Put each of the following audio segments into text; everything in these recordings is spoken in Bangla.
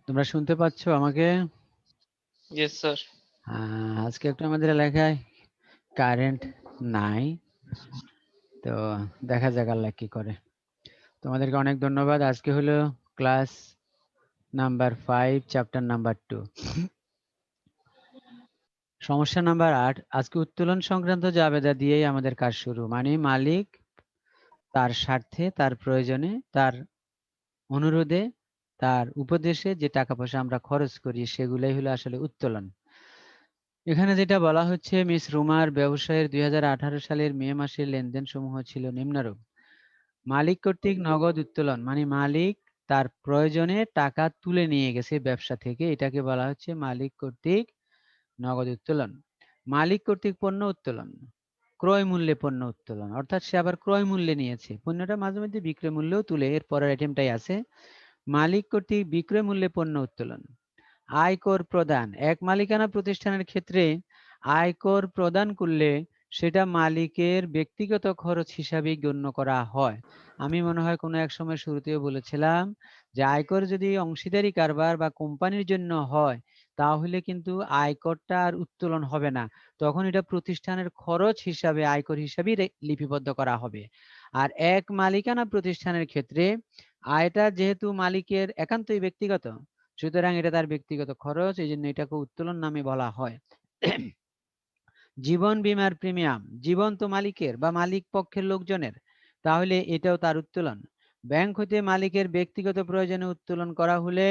তোমরা শুনতে পাচ্ছ আমাকে? Yes, sir. আজকে একটু আমাদের এলাকায় কারেন্ট নাই, তো দেখা যাক আল্লাহ কি করে। তোমাদেরকে অনেক ধন্যবাদ। আজকে হলো ক্লাস নাম্বার 5 চ্যাপ্টার নাম্বার 2 সমস্যা নাম্বার 8। আজকে উত্তোলন সংক্রান্ত জাবেদা দিয়েই আমাদের কাজ শুরু, মানে মালিক তার স্বার্থে, তার প্রয়োজনে, তার অনুরোধে, তার উপদেশে যে টাকা পয়সা আমরা খরচ করি সেগুলাই হলো আসলে উত্তোলন। এখানে যেটা বলা হচ্ছে, মিস রুমার ব্যবসায়ের 2018 সালের মে মাসের লেনদেন সমূহ ছিল নিম্নরূপ। মালিক কর্তৃক নগদ উত্তোলন, মানে মালিক তার প্রয়োজনে টাকা তুলে নিয়ে গেছে ব্যবসা থেকে, এটাকে বলা হচ্ছে মালিক কর্তৃক নগদ উত্তোলন। মালিক কর্তৃক পণ্য উত্তোলন, ক্রয় মূল্যে পণ্য উত্তোলন, অর্থাৎ সে আবার ক্রয় মূল্যে নিয়েছে পণ্যটা, মাঝে মধ্যে বিক্রয় মূল্যেও তুলে, এর পরের আইটেমটাই আছে। মালিক কর্তৃক বিক্রয় মূল্যে পণ্য উত্তোলন। আয়কর প্রদান, এক মালিকানা প্রতিষ্ঠানের ক্ষেত্রে আয়কর প্রদান করলে সেটা মালিকের ব্যক্তিগত খরচ হিসাবে গণ্য করা হয়। আমি মনে হয় কোনো এক সময় শুরুতেও বলেছিলাম যে আয়কর যদি অংশীদারি কারবার বা কোম্পানির জন্য হয় তাহলে কিন্তু আয়করটা আর উত্তোলন হবে না, তখন এটা প্রতিষ্ঠানের খরচ হিসাবে আয়কর হিসাবে লিপিবদ্ধ করা হবে। আর এক মালিকানা প্রতিষ্ঠানের ক্ষেত্রে আয়টা যেহেতু মালিকের একান্তই ব্যক্তিগত, সুতরাং এটা তার ব্যক্তিগত খরচ, এই জন্য এটাকে উত্তোলন নামে বলা হয়। জীবন বীমার প্রিমিয়াম জীবন্ত মালিকের বা মালিক পক্ষের লোকজনের, তাহলে এটাও তার উত্তোলন। ব্যাংক হতে মালিকের ব্যক্তিগত প্রয়োজনে উত্তোলন করা হলে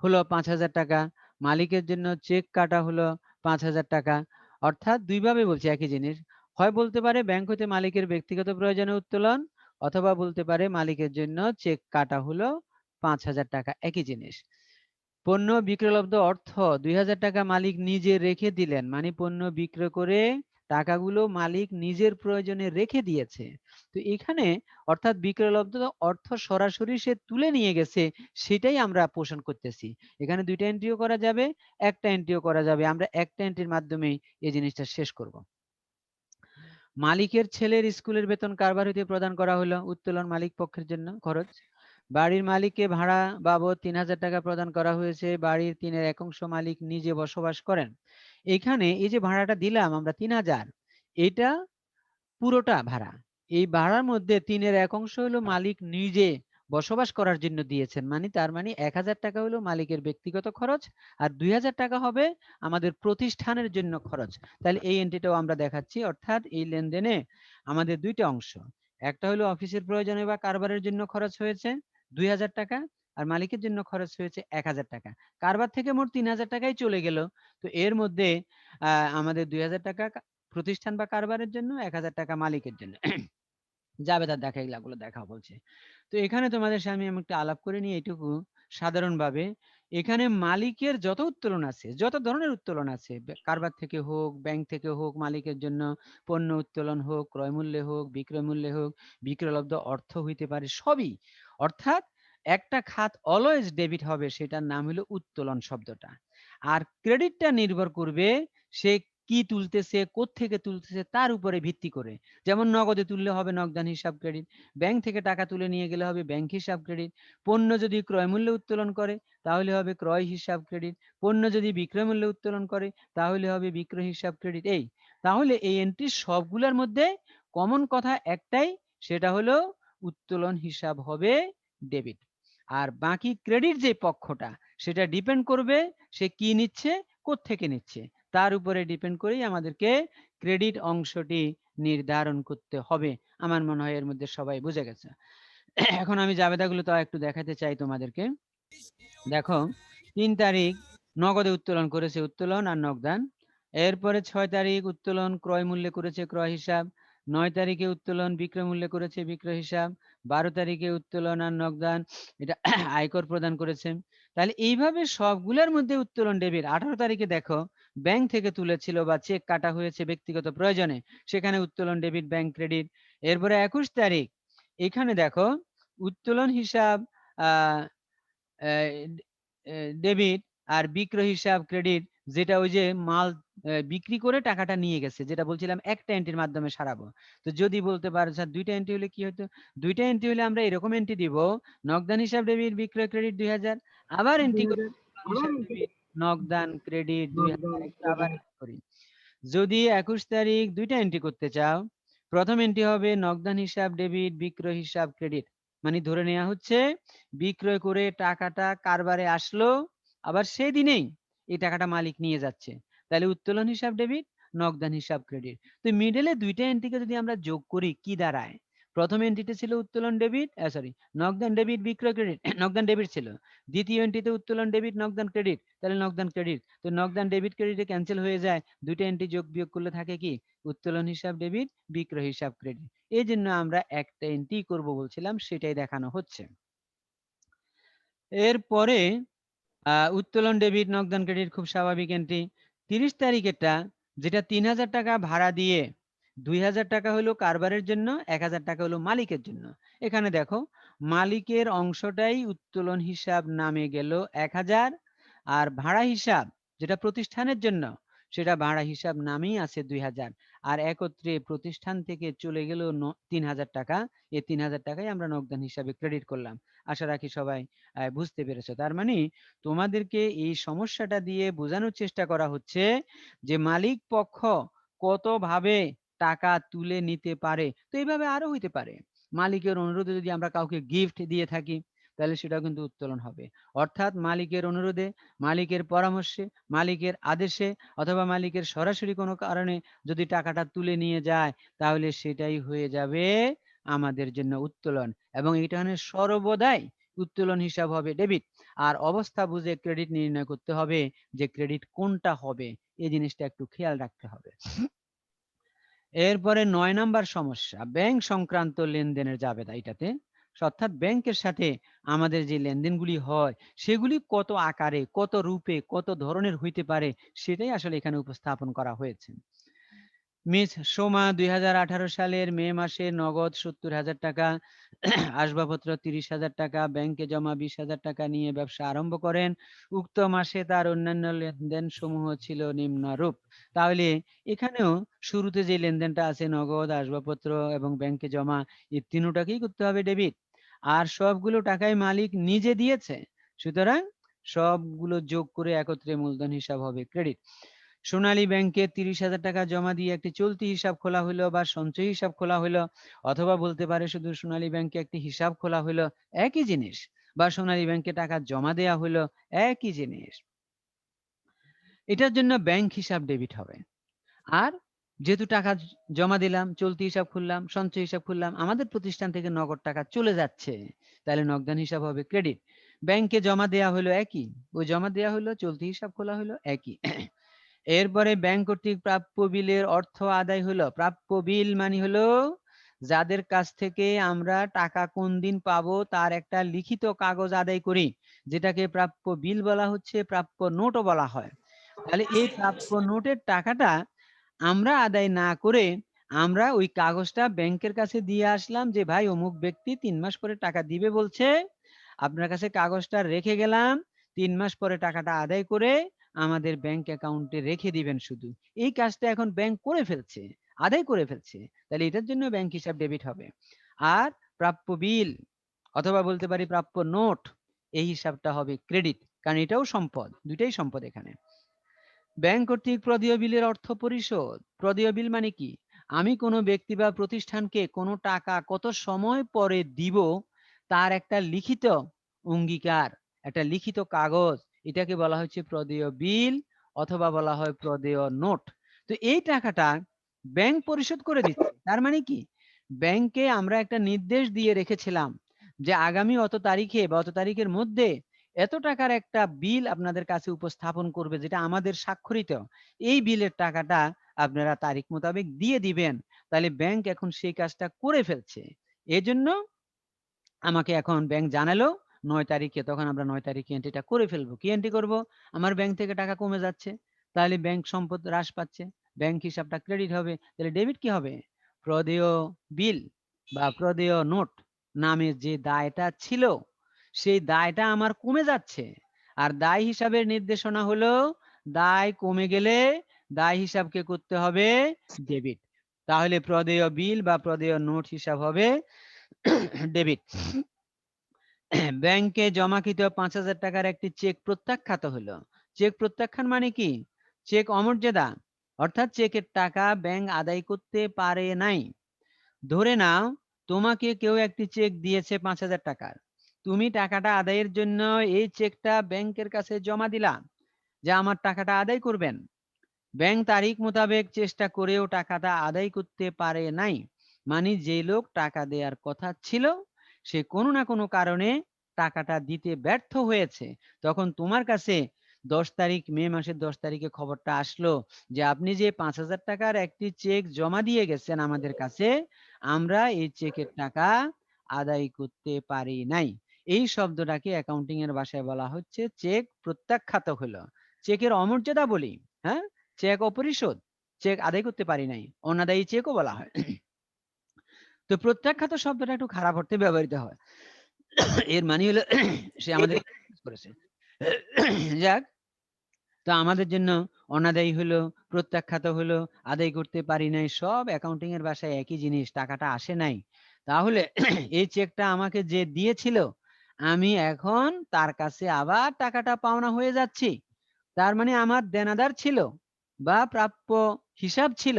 হলো 5,000 টাকা, মালিকের জন্য চেক কাটা হলো 5,000 টাকা। অর্থাৎ দুইভাবে বলছে একই জিনিস, হয় বলতে পারে ব্যাংক হতে মালিকের ব্যক্তিগত প্রয়োজনে উত্তোলন, অথবা বলতে পারে মালিকের জন্য চেক কাটা হলো 5,000 টাকা, একই জিনিস। পণ্য বিক্রয়লব্ধ অর্থ 2,000 টাকা মালিক নিজে রেখে দিলেন, মানে পণ্য বিক্রয় করে টাকাগুলো মালিক নিজের প্রয়োজনে রেখে দিয়েছে। তো এখানে অর্থাৎ বিক্রয়লব্ধ অর্থ সরাসরি সে তুলে নিয়ে গেছে, সেটাই আমরা পোষণ করতেছি। এখানে দুইটা এন্ট্রিও করা যাবে, একটা এন্ট্রিও করা যাবে, আমরা একটা এন্ট্রির মাধ্যমেই এই জিনিসটা শেষ করব। মালিকের ছেলের স্কুলের বেতন কারবার হইতে প্রদান করা হলো, উত্তোলন মালিক পক্ষের জন্য খরচ। বাড়ির মালিককে ভাড়া বাবদ 3,000 টাকা প্রদান করা হয়েছে, বাড়ির 1/3 মালিক নিজে বসবাস করেন। এখানে এই যে ভাড়াটা দিলাম আমরা 3,000, এটা পুরোটা ভাড়া। এই ভাড়ার মধ্যে 1/3 হলো মালিক নিজে বসবাস করার জন্য দিয়েছেন, মানে তার মানে 1,000 টাকা হলো মালিকের ব্যক্তিগত খরচ, আর 2,000 টাকা হবে আমাদের প্রতিষ্ঠানের জন্য খরচ। তাহলে এই এন্ট্রিটাও আমরা দেখাচ্ছি, অর্থাৎ এই লেনদেনে আমাদের দুইটা অংশ, একটা হলো অফিসের প্রয়োজনে বা কারবারের জন্য খরচ হয়েছে 2,000 টাকা, আর মালিকের জন্য খরচ হয়েছে 1,000 টাকা। কারবার থেকে মোট 3,000 টাকাই চলে গেল, তো এর মধ্যে আমাদের 2,000 টাকা প্রতিষ্ঠান বা কারবারের জন্য, 1,000 টাকা মালিকের জন্য। জাবেদার দেখা, এগুলো দেখা বলছে। তো এখানে তোমাদের সামনে আমি একটু আলাপ করে নিই এইটুকু সাধারণভাবে। এখানে মালিকের যত উত্তোলন আছে, যত ধরনের উত্তোলন আছে, কারবার থেকে হোক, ব্যাংক থেকে হোক, মালিকের জন্য পণ্য উত্তোলন হোক, ক্রয় মূল্যে হোক, বিক্রয় মূল্যে হোক, বিক্রয়লব্ধ অর্থ হইতে পারে, সবই। অর্থাৎ একটা খাত অলওয়েজ ডেবিট হবে, সেটার নাম হলো উত্তোলন শব্দটা। আর ক্রেডিটটা নির্ভর করবে সে কি তুলতেছে, কোত্থেকে তুলতেছে তার উপরে ভিত্তি করে। যেমন নগদে তুললে হবে নগদান হিসাব ক্রেডিট, ব্যাংক থেকে টাকা তুলে নিয়ে গেলে হবে ব্যাংক হিসাব ক্রেডিট, পণ্য যদি ক্রয় মূল্যে উত্তোলন করে তাহলে হবে ক্রয় হিসাব ক্রেডিট, পণ্য যদি বিক্রয় মূল্যে উত্তোলন করে তাহলে হবে বিক্রয় হিসাব ক্রেডিট। এই তাহলে এই এন্ট্রি সবগুলোর মধ্যে কমন কথা একটাই, সেটা হলো উত্তোলন হিসাব হবে ডেবিট। আর বাকি ক্রেডিট যে পক্ষটা, সেটা ডিপেন্ড করবে সে কি নিচ্ছে, কোত্থেকে নিচ্ছে, তার উপরে ডিপেন্ড করেই আমাদেরকে ক্রেডিট অংশটি নির্ধারণ করতে হবে। আমার মনে হয় এর মধ্যে সবাই বুঝে গেছে। এখন আমি জাবেদাগুলো তো একটু দেখাতে চাই তোমাদেরকে। দেখো, 3 তারিখ নগদে উত্তোলন করেছে, উত্তোলন আর নগদান। এরপরে 6 তারিখ উত্তোলন ক্রয় মূল্যে করেছে, ক্রয় হিসাব। 9 তারিখে উত্তোলন বিক্রয় মূল্যে করেছে, বিক্রয় হিসাব। 12 তারিখে উত্তোলন আর নগদান এটা আয়কর প্রদান করেছে। তাহলে এইভাবে সবগুলোর মধ্যে উত্তোলন ডেবিট। 18 তারিখে দেখো ব্যাংক থেকে তুলেছিল বা চেক কাটা হয়েছে ব্যক্তিগত প্রয়োজনে, সেখানে উত্তোলন ডেবিট, ব্যাংক ক্রেডিট। এরপরে 21 তারিখ এখানে দেখো উত্তোলন হিসাব আহ ডেবিট, আর বিক্রয় হিসাব ক্রেডিট, যেটা ওই যে মাল বিক্রি করে টাকাটা নিয়ে গেছে, যেটা বলছিলাম একটা এন্ট্রির মাধ্যমে সারাবো। তো যদি বলতে পারো স্যার দুইটা এন্ট্রি হলে কি হতো, দুইটা এন্ট্রি হলে আমরা এরকম এন্ট্রি দিব, নগদান হিসাব ডেবিট, বিক্রয় ক্রেডিট 2,000, আবার এন্ট্রি হিসাব ডেবিট, নগদান ক্রেডিট 2000 একটু আবার করি। যদি 21 তারিখ দুইটা এন্ট্রি করতে চাও, প্রথম এন্ট্রি হবে নগদান হিসাব ডেবিট, বিক্রয় হিসাব ক্রেডিট। মানে ধরে নেওয়া হচ্ছে বিক্রয় করে টাকাটা কারবারে আসলো, আবার সেই দিনেই এই টাকাটা মালিক নিয়ে যাচ্ছে, তাহলে উত্তোলন হিসাব ডেবিট, নগদান হিসাব ক্রেডিট। তো মিডলে দুইটা এন্ট্রিকে যদি আমরা যোগ করি কি দাঁড়ায়? প্রথম এন্ট্রিতে ছিল উত্তোলন ডেবিট, সরি নগদান ডেবিট বিক্রয় ক্রেডিট, নগদান ডেবিট ছিল। দ্বিতীয় এন্ট্রিতে উত্তোলন ডেবিট নগদান ক্রেডিট, তাহলে নগদান ক্রেডিট। তো নগদান ডেবিট ক্রেডিটে ক্যান্সেল হয়ে যায়, দুইটা এন্ট্রি যোগ বিয়োগ করলে থাকে কি উত্তোলন হিসাব ডেবিট, বিক্রয় হিসাব ক্রেডিট। এই জন্য আমরা একটা এন্ট্রি করব বলছিলাম, সেটাই দেখানো হচ্ছে। এরপরে উত্তোলন ডেবিট নগদান ক্রেডিট খুব স্বাভাবিক এন্ট্রি। 30 তারিখেরটা যেটা 3000 টাকা ভাড়া দিয়ে 2000 টাকা হলো কারবারের জন্য, 1000 টাকা হলো মালিকের জন্য। এখানে দেখো মালিকের অংশটাই উত্তোলন হিসাব নামে গেল 1000, আর ভাড়া হিসাব যেটা প্রতিষ্ঠানের জন্য সেটা ভাড়া হিসাব নামেই আছে 2000, আর একত্রে প্রতিষ্ঠান থেকে চলে গেল 3000 টাকা। এই 3000 টাকাই আমরা নগদান হিসাবে ক্রেডিট করলাম। আশা রাখি সবাই বুঝতে পেরেছো। তার মানে তোমাদেরকে এই সমস্যাটা দিয়ে বোঝানোর চেষ্টা করা হচ্ছে যে মালিক পক্ষ কত ভাবে টাকা তুলে নিতে পারে। তো এইভাবে আরো হইতে পারে, মালিকের অনুরোধে যদি আমরা কাউকে গিফট দিয়ে থাকি তাহলে সেটাও কিন্তু উত্তোলন হবে। অর্থাৎ মালিকের অনুরোধে, মালিকের পরামর্শে, মালিকের আদেশে অথবা মালিকের সরাসরি কোনো কারণে যদি টাকাটা তুলে নিয়ে যায় তাহলে সেটাই হয়ে যাবে আমাদের জন্য উত্তোলন, এবং এটা সর্বদাই উত্তোলন হিসাব হবে ডেবিট। আর অবস্থা বুঝে ক্রেডিট নির্ণয় করতে হবে যে ক্রেডিট কোনটা হবে, এই জিনিসটা একটু খেয়াল রাখতে হবে। এরপরে 9 নাম্বার সমস্যা, ব্যাংক সংক্রান্ত লেনদেনের জাবেদা। এটাতে অর্থাৎ ব্যাংকের সাথে আমাদের যে লেনদেনগুলি হয় সেগুলি কত আকারে, কত রূপে, কত ধরনের হইতে পারে সেটাই আসলে এখানে উপস্থাপন করা হয়েছে। মিস সোমা 2018 সালের মে মাসে নগদ 70,000 টাকা, আসবাবপত্র 30,000 টাকা, ব্যাংকে জমা 20,000 টাকা নিয়ে ব্যবসা আরম্ভ করেন। উক্ত মাসে তার অন্যান্য লেনদেন সমূহ ছিল নিম্নরূপ। তাহলে এখানেও শুরুতে যে লেনদেনটা আছে নগদ, আসবাবপত্র এবং ব্যাংকে জমা, এই তিনটাকেই করতে হবে ডেবিট। আর সবগুলো টাকাই মালিক নিজে দিয়েছে, সুতরাং সবগুলো যোগ করে একত্রে মূলধন হিসাব হবে ক্রেডিট। সোনালী ব্যাংকে 30,000 টাকা জমা দিয়ে একটি চলতি হিসাব খোলা হলো বা সঞ্চয় হিসাব খোলা হলো, অথবা বলতে পারে শুধু সোনালী ব্যাংকে একটি হিসাব খোলা হলো, একই জিনিস। বা সোনালী ব্যাংকে টাকা জমা দেয়া হলো, একই জিনিস। এটার জন্য ব্যাংক হিসাব ডেবিট হবে। আর যেহেতু টাকা জমা দিলাম, চলতি হিসাব খুললাম, সঞ্চয় হিসাব খুললাম, আমাদের প্রতিষ্ঠান থেকে নগদ টাকা চলে যাচ্ছে, তাহলে নগদান হিসাব হবে ক্রেডিট। ব্যাংকে জমা দেয়া হলো একই, ওই জমা দেয়া হলো, চলতি হিসাব খোলা হলো একই। এরপরে ব্যাংক কর্তৃক প্রাপ্য বিলের অর্থ আদায় হলো। প্রাপ্য বিল মানে হলো যাদের কাছ থেকে আমরা টাকা কোন দিন পাবো তার একটা লিখিত কাগজ আদায় করি, যেটাকে প্রাপ্য বিল বলা হচ্ছে, প্রাপ্য নোটও বলা হয়। তাহলে এই প্রাপ্য নোটের টাকাটা আমরা আদায় না করে আমরা ওই কাগজটা ব্যাংকের কাছে দিয়ে আসলাম যে ভাই অমুক ব্যক্তি 3 মাস পরে টাকা দিবে বলছে, আপনার কাছে কাগজটা রেখে গেলাম, 3 মাস পরে টাকাটা আদায় করে আমাদের ব্যাংক অ্যাকাউন্টে রেখে দিবেন শুধু। এই কাজটা এখন ব্যাংক করে ফেলছে, আদায় করে ফেলছে, তাহলে এটার জন্য ব্যাংক হিসাব ডেবিট হবে। আর প্রাপ্য বিল অথবা বলতে পারি প্রাপ্য নোট, এই হিসাবটা হবে ক্রেডিট, কারণ এটাও সম্পদ, দুইটাই সম্পদ এখানে। ব্যাংক কর্তৃক প্রদেয় বিলের অর্থ পরিশোধ। প্রদেয় বিল মানে কি? আমি কোনো ব্যক্তি বা প্রতিষ্ঠানকে কোনো টাকা কত সময় পরে দিব তার একটা লিখিত অঙ্গীকার, একটা লিখিত কাগজ, এটাকে বলা হচ্ছে প্রদেয় বিল অথবা বলা হয় প্রদেয় নোট। তো এই টাকাটা ব্যাংক পরিশোধ করে দিচ্ছে। তার মানে কি, ব্যাংকে আমরা একটা নির্দেশ দিয়ে রেখেছিলাম যে আগামী অত তারিখে বা অত তারিখের মধ্যে এত টাকার একটা বিল আপনাদের কাছে উপস্থাপন করবে, যেটা আমাদের স্বাক্ষরিত। এই বিলের টাকাটা আপনারা তারিখ মোতাবেক দিয়ে দিবেন। তাহলে ব্যাংক এখন সেই কাজটা করে ফেলছে, এজন্য আমাকে এখন ব্যাংক জানালো 9 তারিখে, তখন আমরা 9 তারিখে এন্ট্রিটা করে ফেলবো। কি এন্ট্রি করব? আমার ব্যাংক থেকে টাকা কমে যাচ্ছে, তাহলে ব্যাংক সম্পদ হ্রাস পাচ্ছে, ব্যাংক হিসাবটা ক্রেডিট হবে। তাহলে ডেবিট কি হবে? প্রদেয় বিল বা প্রদেয় নোট নামে যে দায়টা ছিল সেই দায়টা আমার কমে যাচ্ছে। আর দায় হিসাবের নির্দেশনা হলো দায় কমে গেলে দায় হিসাবকে করতে হবে ডেবিট। তাহলে প্রদেয় বিল বা প্রদেয় নোট হিসাব হবে ডেবিট। ব্যাংকে জমাকৃত 5,000 টাকার একটি চেক প্রত্যাখ্যাত হলো। চেক প্রত্যাখ্যান মানে কি? চেক অমর্যাদা, অর্থাৎ চেকের টাকা ব্যাংক আদায় করতে পারে নাই। ধরে নাও তোমাকে কেউ একটি চেক দিয়েছে 5,000 টাকার, তুমি টাকাটা আদায়ের জন্য এই চেকটা ব্যাংকের কাছে জমা দিলা যে আমার টাকাটা আদায় করবেন। ব্যাংক তারিখ মোতাবেক চেষ্টা করেও টাকাটা আদায় করতে পারে নাই, মানে যে লোক টাকা দেওয়ার কথা ছিল সে কোনো না কোনো কারণে টাকাটা দিতে ব্যর্থ হয়েছে। তখন তোমার কাছে 10 তারিখ, মে মাসের 10 তারিখে খবরটা আসলো যে আপনি যে 5,000 টাকার একটি চেক জমা দিয়ে গেছেন আমাদের কাছে, আমরা এই চেকের টাকা আদায় করতে পারি নাই। এই শব্দটাকে অ্যাকাউন্টিং এর ভাষায় বলা হচ্ছে চেক প্রত্যাখ্যাত হলো। চেকের অমর্যাদা বলি, হ্যাঁ, চেক অপরিশোধ, চেক আদায় করতে পারি নাই, অনাদায়ী চেকও বলা হয়। তো প্রত্যাখ্যাত শব্দটা একটু খারাপ অর্থে ব্যবহৃত হয়। এর মানে হলো সে আমাদের করেছে। যাক, তো আমাদের জন্য অনাদায়ী হলো, প্রত্যাখ্যাত হলো, আদায় করতে পারি নাই, সব অ্যাকাউন্টিং এর ভাষায় একই জিনিস, টাকাটা আসে নাই। তাহলে এই চেকটা আমাকে যে দিয়েছিল আমি এখন তার কাছে আবার টাকাটা পাওনা হয়ে যাচ্ছি। তার মানে আমার দেনাদার ছিল বা প্রাপ্য হিসাব ছিল,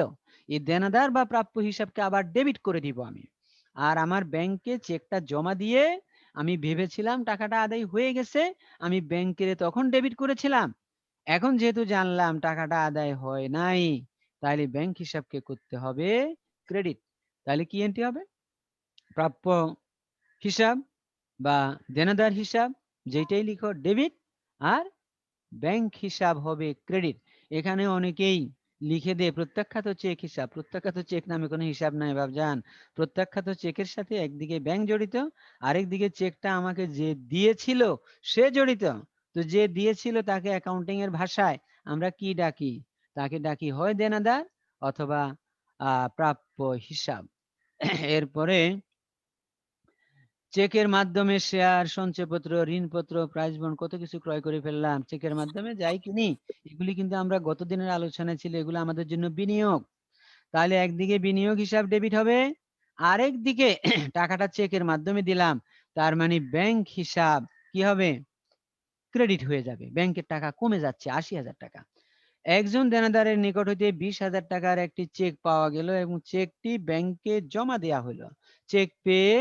এই দেনাদার বা প্রাপ্য হিসাবকে আবার ডেবিট করে দিব আমি। আর আমার ব্যাংকে চেকটা জমা দিয়ে আমি ভেবেছিলাম টাকাটা আদায় হয়ে গেছে, আমি ব্যাংকে তখন ডেবিট করেছিলাম। এখন যেহেতু জানলাম টাকাটা আদায় হয় নাই, তাহলে ব্যাংক হিসাবকে করতে হবে ক্রেডিট। তাহলে কি এন্ট্রি হবে? প্রাপ্য হিসাব বা দেনাদার হিসাব, যেটাই লিখো ডেবিট, আর ব্যাংক হিসাব হবে ক্রেডিট। এখানে অনেকেই লিখে দেয় প্রত্যাখ্যাত চেক হিসাব। প্রত্যাখ্যাত চেক নামে কোনো হিসাব নাই বাবজান। প্রত্যাখ্যাত চেকের সাথে একদিকে ব্যাংক জড়িত, আরেকদিকে চেকটা আমাকে যে দিয়েছিল সে জড়িত। তো যে দিয়েছিল তাকে অ্যাকাউন্টিং এর ভাষায় আমরা কি ডাকি? তাকে ডাকি হয় দেনাদার অথবা প্রাপ্য হিসাব। এরপরে চেকের মাধ্যমে শেয়ার, সঞ্চয়পত্র, ঋণপত্র, প্রাইজ বন্ড কত কিছু ক্রয় করে ফেললাম চেকের মাধ্যমে, যাই কিনি এগুলি কিন্তু আমরা গত দিনের আলোচনায় ছিল, এগুলো আমাদের জন্য বিনিয়োগ। তাহলে একদিকে বিনিয়োগ হিসাব ডেবিট হবে, আরেক দিকে টাকাটা চেকের মাধ্যমে দিলাম, তার মানে ব্যাংক হিসাব কি হবে? ক্রেডিট হয়ে যাবে। ব্যাংকের টাকা কমে যাচ্ছে 80,000 টাকা। একজন দেনাদারের নিকট হইতে 20,000 টাকার একটি চেক পাওয়া গেল এবং চেকটি ব্যাংকে জমা দেওয়া হলো। চেক পেয়ে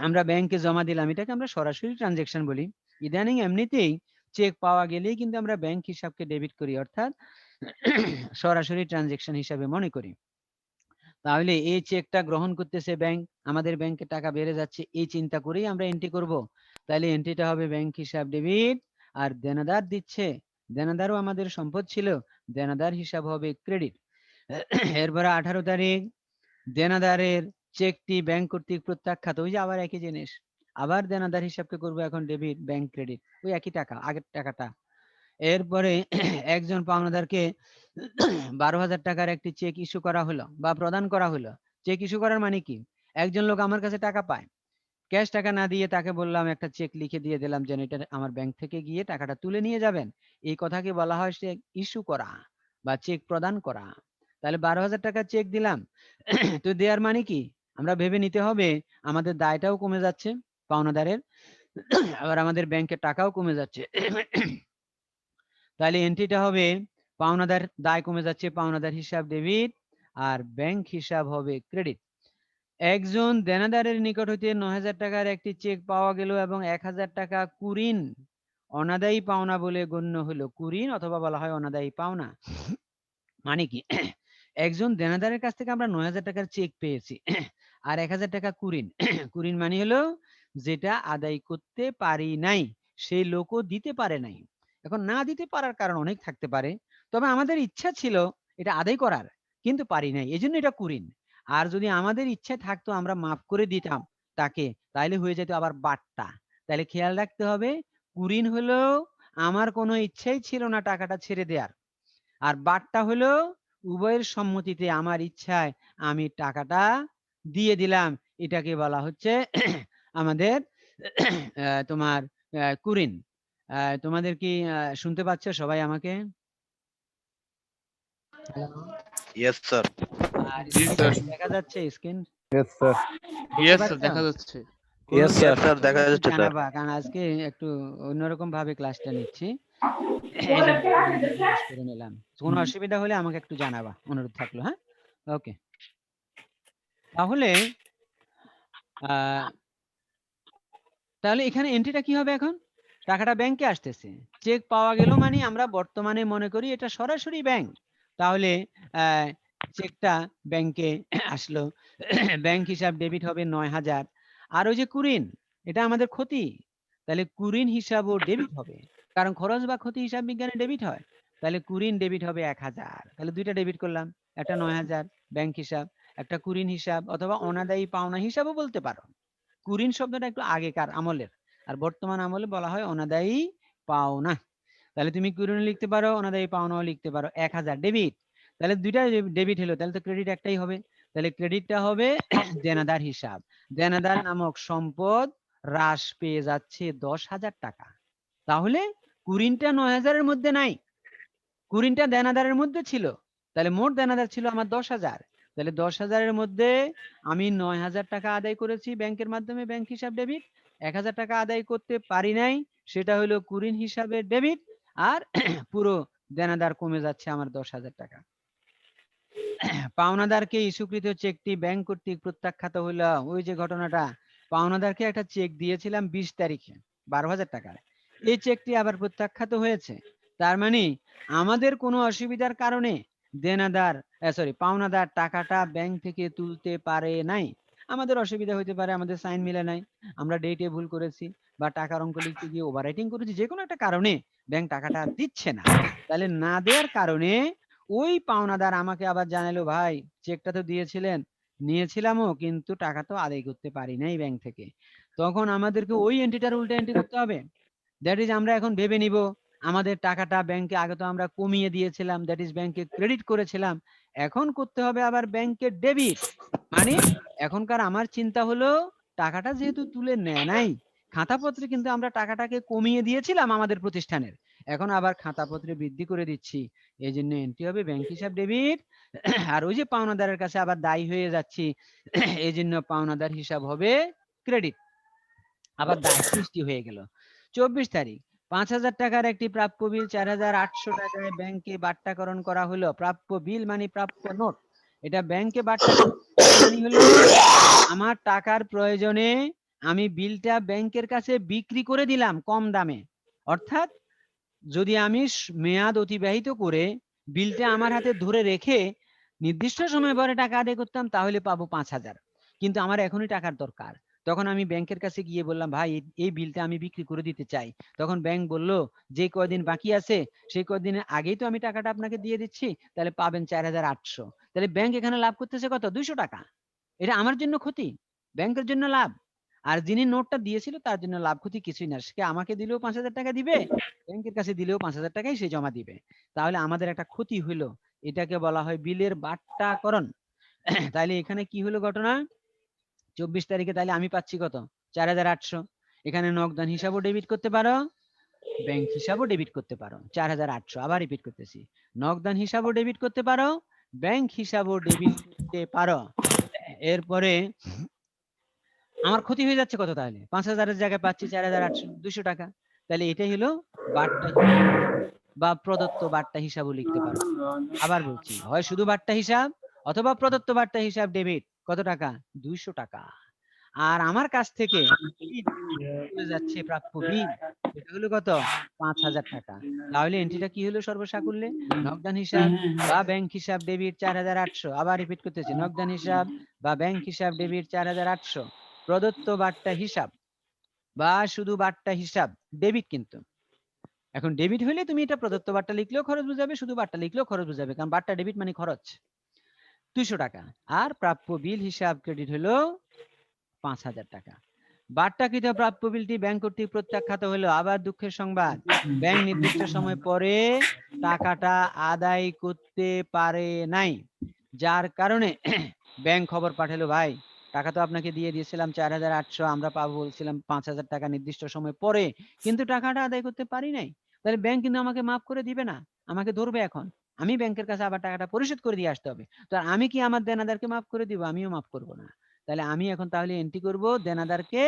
আমরা ব্যাংকে জমা দিলাম, এটাকে আমরা সরাসরি ট্রানজেকশন বলি। ইদানিং এমনিতেই চেক পাওয়া গেলেই কিন্তু আমরা ব্যাংক হিসাবকে ডেবিট করি, অর্থাৎ সরাসরি ট্রানজেকশন হিসাবে মনে করি। তাহলে এই চেকটা গ্রহণ করতেছে ব্যাংক, আমাদের ব্যাংকে টাকা বেড়ে যাচ্ছে, এই চিন্তা করেই আমরা এন্ট্রি করব। তাহলে এন্ট্রিটা হবে ব্যাংক হিসাব ডেবিট, আর দেনাদার দিচ্ছে, দেনাদারও আমাদের সম্পদ ছিল, দেনাদার হিসাব হবে ক্রেডিট। এরপরে 18 তারিখ দেনাদারের চেকটি ব্যাংক কর্তৃক প্রত্যাখ্যাত, ওই যে আবার একই জিনিস, আবার দেনাদার হিসাবকে করবো এখন ডেবিট, ব্যাংক ক্রেডিট, ওই একই টাকা, আগের টাকাটা। এরপরে একজন পাওনাদারকে 12,000 টাকার একটি চেক ইস্যু করা হলো বা প্রদান করা হলো। চেক ইস্যু করার মানে কি? একজন লোক আমার কাছে টাকা পায়, ক্যাশ টাকা না দিয়ে তাকে বললাম একটা চেক লিখে দিয়ে দিলাম যেন এটা আমার ব্যাংক থেকে গিয়ে টাকাটা তুলে নিয়ে যাবেন, এই কথাকে বলা হয় চেক ইস্যু করা বা চেক প্রদান করা। তাহলে 12,000 টাকা চেক দিলাম, তো দেওয়ার মানে কি? আমরা ভেবে নিতে হবে আমাদের দায়টাও কমে যাচ্ছে পাওনাদারের, আবার আমাদের ব্যাংকের টাকাও কমে যাচ্ছে। তাহলে এন্ট্রিটা হবে পাওনাদার দায় কমে যাচ্ছে, পাওনাদার হিসাব ডেবিট, আর ব্যাংক হিসাব হবে ক্রেডিট। একজন দেনাদারের নিকট হইতে 9,000 টাকার একটি চেক পাওয়া গেল এবং 1,000 টাকা কুরিন অনাদায়ী পাওনা বলে গণ্য হলো। কুরিন অথবা বলা হয় অনাদায়ী পাওনা মানে কি? একজন দেনাদারের কাছ থেকে আমরা 9,000 টাকার চেক পেয়েছি আর 1,000 টাকা কুরিন। কুরিন মানে হলো যেটা আদায় করতে পারি নাই, সেই লোকও দিতে পারে নাই। এখন না দিতে পারার কারণ অনেক থাকতে পারে, তবে আমাদের ইচ্ছা ছিল এটা আদায় করার, কিন্তু পারি নাই, এই জন্য এটা কুরিন। আর যদি আমাদের ইচ্ছা থাকতো আমরা মাফ করে দিতাম তাকে, তাইলে হয়ে যেত আবার বাট্টা। তাহলে খেয়াল রাখতে হবে, কুরিন হলো আমার কোনো ইচ্ছাই ছিল না টাকাটা ছেড়ে দেওয়ার, আর বাট্টা হলো উভয়ের সম্মতিতে আমার ইচ্ছায় আমি টাকাটা দিয়ে দিলাম, এটাকে বলা হচ্ছে আমাদের তোমার কুরিন। তোমাদের কি শুনতে পাচ্ছ সবাই আমাকে? Yes, sir. আর জি স্যার। দেখা যাচ্ছে screen? Yes, sir. Yes sir, দেখা যাচ্ছে। কোনো Yes, sir. সমস্যা দেখা থাকলে যাচ্ছে, sir. জানাবা, কারণ আজকে একটু অন্যরকম ভাবে ক্লাসটা নিচ্ছি। এই জন্য তোমাদের জিজ্ঞেস করে নিলাম। কোনো অসুবিধা হলে আমাকে একটু জানাবা, অনুরোধ থাকলো। হ্যাঁ, ওকে। তাহলে তাহলে এখানে এন্ট্রিটা কি হবে? এখন টাকাটা ব্যাংকে আসতেছে, চেক পাওয়া গেল, মানে আমরা বর্তমানে মনে করি এটা সরাসরি ব্যাংক। তাহলে চেকটা ব্যাংকে আসলো, ব্যাংক হিসাব ডেবিট হবে ৯,০০০। আর ওই যে কুরিন, এটা আমাদের ক্ষতি, তাহলে কুরিন হিসাবও ডেবিট হবে, কারণ খরচ বা ক্ষতি হিসাব বিজ্ঞানে ডেবিট হয়। তাহলে কুরিন ডেবিট হবে ১,০০০। তাহলে দুইটা ডেবিট করলাম, একটা ৯,০০০ ব্যাংক হিসাব, একটা কুরিন হিসাব, অথবা অনাদায়ী পাওনা হিসাবও বলতে পারো। কুরিন শব্দটা একটু আগেকার আমলের, আর বর্তমান আমলে বলা হয় অনাদায়ী পাওনা। তাহলে তুমি কুরিন লিখতে পারো, অনাদায়ী পাওনাও লিখতে পারো। ১,০০০ ডেবিট, তাহলে দুইটা ডেবিট হলো, তাহলে তো ক্রেডিট একটাই হবে। তাহলে ক্রেডিটটা হবে দেনাদার হিসাব। দেনাদার নামক সম্পদ হ্রাস পেয়ে যাচ্ছে ১০,০০০ টাকা। তাহলে কুরিনটা ৯,০০০-এর মধ্যে নাই, কুরিনটা দেনাদারের মধ্যে ছিল। তাহলে মোট দেনাদার ছিল আমার ১০,০০০। তাহলে ১০,০০০-এর মধ্যে আমি ৯,০০০ টাকা আদায় করেছি ব্যাংকের মাধ্যমে, ব্যাংক হিসাব ডেবিট। ১,০০০ টাকা আদায় করতে পারি নাই, সেটা হলো কুরিন হিসাবে ডেবিট। আর পুরো দেনাদার কমে যাচ্ছে আমার ১০,০০০ টাকা। পাওনাদারকে ইস্যুকৃত চেকটি ব্যাংক কর্তৃক প্রত্যাখ্যাত হইল। ওই যে ঘটনাটা, পাওনাদারকে একটা চেক দিয়েছিলাম ২০ তারিখে ১২,০০০ টাকার, এই চেকটি আবার প্রত্যাখ্যাত হয়েছে। তার মানে আমাদের কোনো অসুবিধার কারণে দেনাদার পাওনাদার টাকাটা ব্যাংক থেকে তুলতে পারে নাই। আমাদের অসুবিধা হতে পারে, আমাদের সাইন মিলে নাই, আমরা ডেটে ভুল করেছি, বা টাকার অঙ্ক লিখতে গিয়ে ওভাররাইটিং করেছি, যে কোনো একটা কারণে ব্যাংক টাকাটা দিচ্ছে না। তাহলে না দেওয়ার কারণে ওই পাওনাদার আমাকে আবার জানালো, ভাই চেকটা তো দিয়েছিলেন, নিয়েছিলামও, কিন্তু টাকা তো আদায় করতে পারি নাই ব্যাংক থেকে। তখন আমাদেরকে ওই এন্ট্রিটার উল্টা এন্ট্রি করতে হবে। দ্যাট ইজ, আমরা এখন ভেবে নিব আমাদের টাকাটা ব্যাংকে আগে তো আমরা কমিয়ে দিয়েছিলাম, দ্যাট ইজ ব্যাংকে ক্রেডিট করেছিলাম, এখন করতে হবে আবার ব্যাংকে ডেবিট। মানে এখনকার আমার চিন্তা হলো, টাকাটা যেহেতু তুলে নেয় নাই, খাতাপত্রে কিন্তু আমরা টাকাটাকে কমিয়ে দিয়েছিলাম আমাদের প্রতিষ্ঠানের, এখন আবার খাতাপত্রে বৃদ্ধি করে দিচ্ছি, এই জন্য এন্ট্রি হবে ব্যাংক হিসাব ডেবিট। আর ওই যে পাওনাদারের কাছে আবার দায়ী হয়ে যাচ্ছি, এই জন্য পাওনাদার হিসাব হবে ক্রেডিট, আবার দায় সৃষ্টি হয়ে গেল। ২৪ তারিখ ৫,০০০ টাকার একটি প্রাপ্য বিল ৪,৮০০ টাকায় ব্যাংকে বাট্টাকরণ করা হলো। প্রাপ্য বিল মানে প্রাপ্য নোট, এটা ব্যাংকে বাট্টাকরণ মানে হলো আমার টাকার প্রয়োজনে আমি বিলটা ব্যাংকের কাছে বিক্রি করে দিলাম কম দামে। অর্থাৎ যদি আমি মেয়াদ অতিবাহিত করে বিলটা আমার হাতে ধরে রেখে নির্দিষ্ট সময় পরে টাকা আদায় করতাম, তাহলে পাবো ৫,০০০, কিন্তু আমার এখনই টাকার দরকার। তখন আমি ব্যাংকের কাছে গিয়ে বললাম, ভাই এই বিলটা আমি বিক্রি করে দিতে চাই। তখন ব্যাংক বলল, যে কয়দিন বাকি আছে সেই কয়দিনের আগেই তো আমি টাকাটা আপনাকে দিয়ে দিচ্ছি, তাহলে পাবেন ৪,৮০০। তাহলে ব্যাংক এখানে লাভ করতেছে কত? ২০০ টাকা। এটা আমার জন্য ক্ষতি, ব্যাংকের জন্য লাভ। আর যিনি নোটটা দিয়েছিল তার জন্য লাভ ক্ষতি কিছুই না, সে আমাকে দিলেও ৫,০০০ টাকা দিবে, ব্যাংকের কাছে দিলেও ৫,০০০ টাকাই সে জমা দিবে। তাহলে আমাদের একটা ক্ষতি হইলো, এটাকে বলা হয় বিলের বাট্টাকরণ। তাহলে এখানে কি হলো ঘটনা? ২৪ তারিখে তাহলে আমি পাচ্ছি কত? ৪,৮০০। এখানে নগদান হিসাবও ডেবিট করতে পারো, ব্যাংক হিসাবও ডেবিট করতে পারো। ৪,৮০০, আবার রিপিট করতেছি, নগদান হিসাবও ডেবিট করতে পারো, ব্যাংক হিসাবও ডেবিট করতে পারো। এরপরে আমার ক্ষতি হয়ে যাচ্ছে কত? তাহলে ৫,০০০-এর জায়গায় পাচ্ছি ৪,৮০০, ২০০ টাকা। তাহলে এটাই হলো বাট্টা বা প্রদত্ত বাট্টা হিসাবও লিখতে পারো। আবার বলছি, হয় শুধু বাট্টা হিসাব অথবা প্রদত্ত বাট্টা হিসাব ডেবিট। কত টাকা? ২০০ টাকা। আর আমার কাছ থেকে চলে যাচ্ছে প্রাপ্য বিল, এটা হলো কত? ৫,০০০ টাকা। তাহলে এন্ট্রিটা কি হলো সর্বসাকুল্যে? নগদান হিসাব বা ব্যাংক হিসাব ডেবিট ৪,৮০০। আবার রিপিট করতেছি, নগদান হিসাব বা ব্যাংক হিসাব ডেবিট ৪,৮০০। প্রদত্ত বাট্টা হিসাব বা শুধু বাট্টা হিসাব ডেবিট। কিন্তু এখন ডেবিট হলে তুমি এটা প্রদত্ত বাট্টা লিখলেও খরচ বুঝাবে, শুধু বাট্টা লিখলেও খরচ বুঝাবে, কারণ বাট্টা ডেবিট মানে খরচ। ২০০ টাকা। আর প্রাপ্য বিল হিসাব ক্রেডিট হলো ৫,০০০ টাকা। বাট্টাকৃত প্রাপ্য বিলটি ব্যাংক কর্তৃক প্রত্যাখ্যাত হলো। আবার দুঃখের সংবাদ, ব্যাংক নির্দিষ্ট সময় পরে টাকাটা আদায় করতে পারে নাই, যার কারণে ব্যাংক খবর পাঠালো, ভাই টাকা তো আপনাকে দিয়ে দিয়েছিলাম ৪,৮০০, আমরা পাবো বলছিলাম ৫,০০০ টাকা নির্দিষ্ট সময় পরে, কিন্তু টাকাটা আদায় করতে পারি নাই। তাহলে ব্যাংক কিন্তু আমাকে মাফ করে দিবে না, আমাকে ধরবে। এখন আমি ব্যাংকের কাছে আবার টাকাটা পরিশোধ করে দিয়ে আসতে হবে। তো আমি কি আমার দেনাদারকে মাফ করে দিব? আমিও মাফ করব না। তাহলে আমি এখন তাহলে এন্ট্রি করব দেনাদারকে